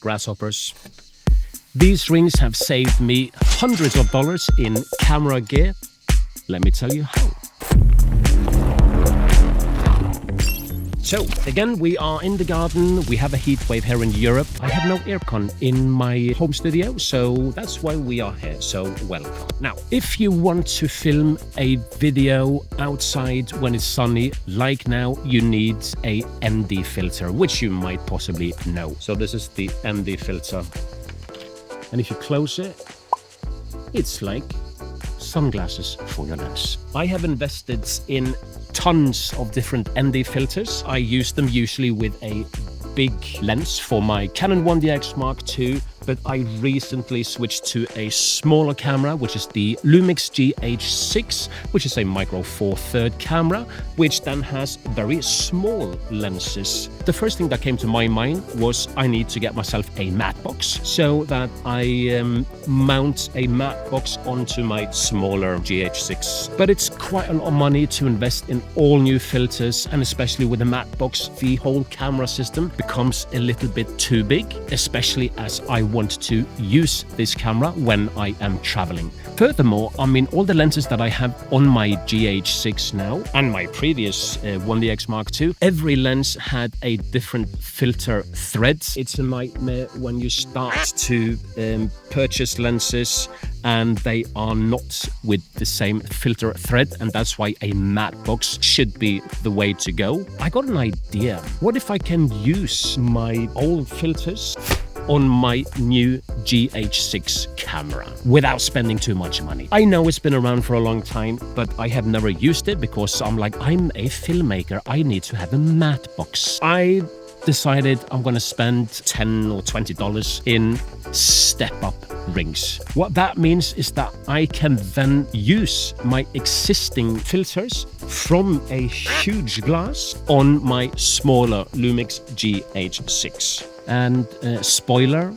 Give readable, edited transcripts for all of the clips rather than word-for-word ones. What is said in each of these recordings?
grasshoppers. These rings have saved me hundreds of dollars in camera gear. Let me tell you how. So, again, we are in the garden. We have a heat wave here in Europe. I have no aircon in my home studio, so that's why we are here. So, welcome. Now, if you want to film a video outside when it's sunny, like now, you need a ND filter, which you might possibly know. So, this is the ND filter. And if you close it, it's like sunglasses for your lens. I have invested in tons of different ND filters. I use them usually with a big lens for my Canon 1DX Mark II, but I recently switched to a smaller camera, which is the Lumix GH6, which is a micro four third camera, which then has very small lenses. The first thing that came to my mind was I need to get myself a matte box so that I mount a matte box onto my smaller GH6. But it's quite a lot of money to invest in all new filters, and especially with a matte box, the whole camera system becomes a little bit too big, especially as I want to use this camera when I am traveling. Furthermore, I mean, all the lenses that I have on my GH6 now and my previous 1DX Mark II, every lens had a different filter thread. It's a nightmare when you start to purchase lenses and they are not with the same filter thread, and that's why a matte box should be the way to go. I got an idea. What if I can use my old filters on my new GH6 camera without spending too much money? I know it's been around for a long time, but I have never used it because I'm a filmmaker. I need to have a matte box. I decided I'm going to spend $10 or $20 in step-up rings. What that means is that I can then use my existing filters from a huge glass on my smaller Lumix GH6. And spoiler,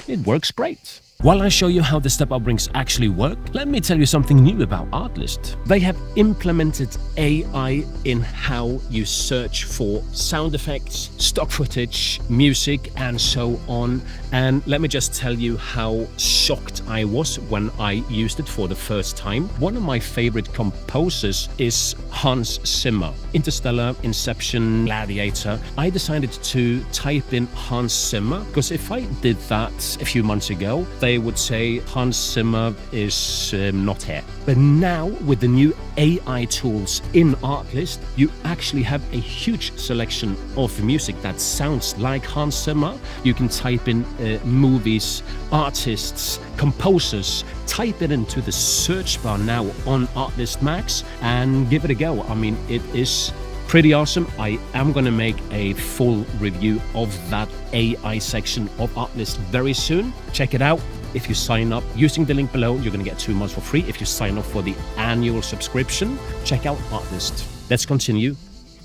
it works great. While I show you how the step-up rings actually work, let me tell you something new about Artlist. They have implemented AI in how you search for sound effects, stock footage, music, and so on. And let me just tell you how shocked I was when I used it for the first time. One of my favorite composers is Hans Zimmer. Interstellar, Inception, Gladiator. I decided to type in Hans Zimmer because if I did that a few months ago, they would say Hans Zimmer is not here. But now with the new AI tools in Artlist, you actually have a huge selection of music that sounds like Hans Zimmer. You can type in movies, artists, composers, type it into the search bar now on Artlist Max and give it a go. I mean, it is pretty awesome. I am going to make a full review of that AI section of Artlist very soon. Check it out. If you sign up using the link below, you're going to get 2 months for free. If you sign up for the annual subscription, check out Artlist. Let's continue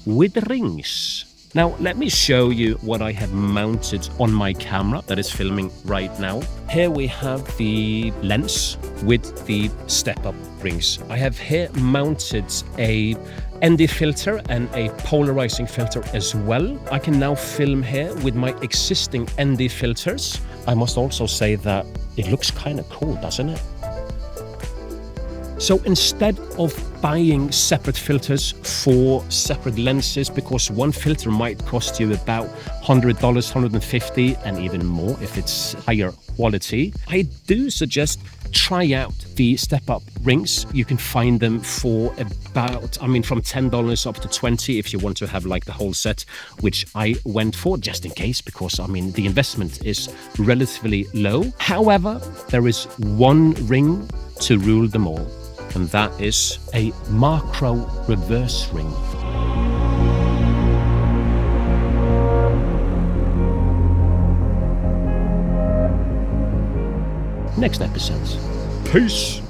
with the rings. Now, let me show you what I have mounted on my camera that is filming right now. Here we have the lens with the step-up rings. I have here mounted a ND filter and a polarizing filter as well. I can now film here with my existing ND filters. I must also say that it looks kind of cool, doesn't it? So instead of buying separate filters for separate lenses, because one filter might cost you about $100, $150, and even more if it's higher quality, I do suggest try out the step-up rings. You can find them for about, from $10 up to $20 if you want to have like the whole set, which I went for just in case, because the investment is relatively low. However, there is one ring to rule them all, and that is a macro reverse ring. Next episode. Peace.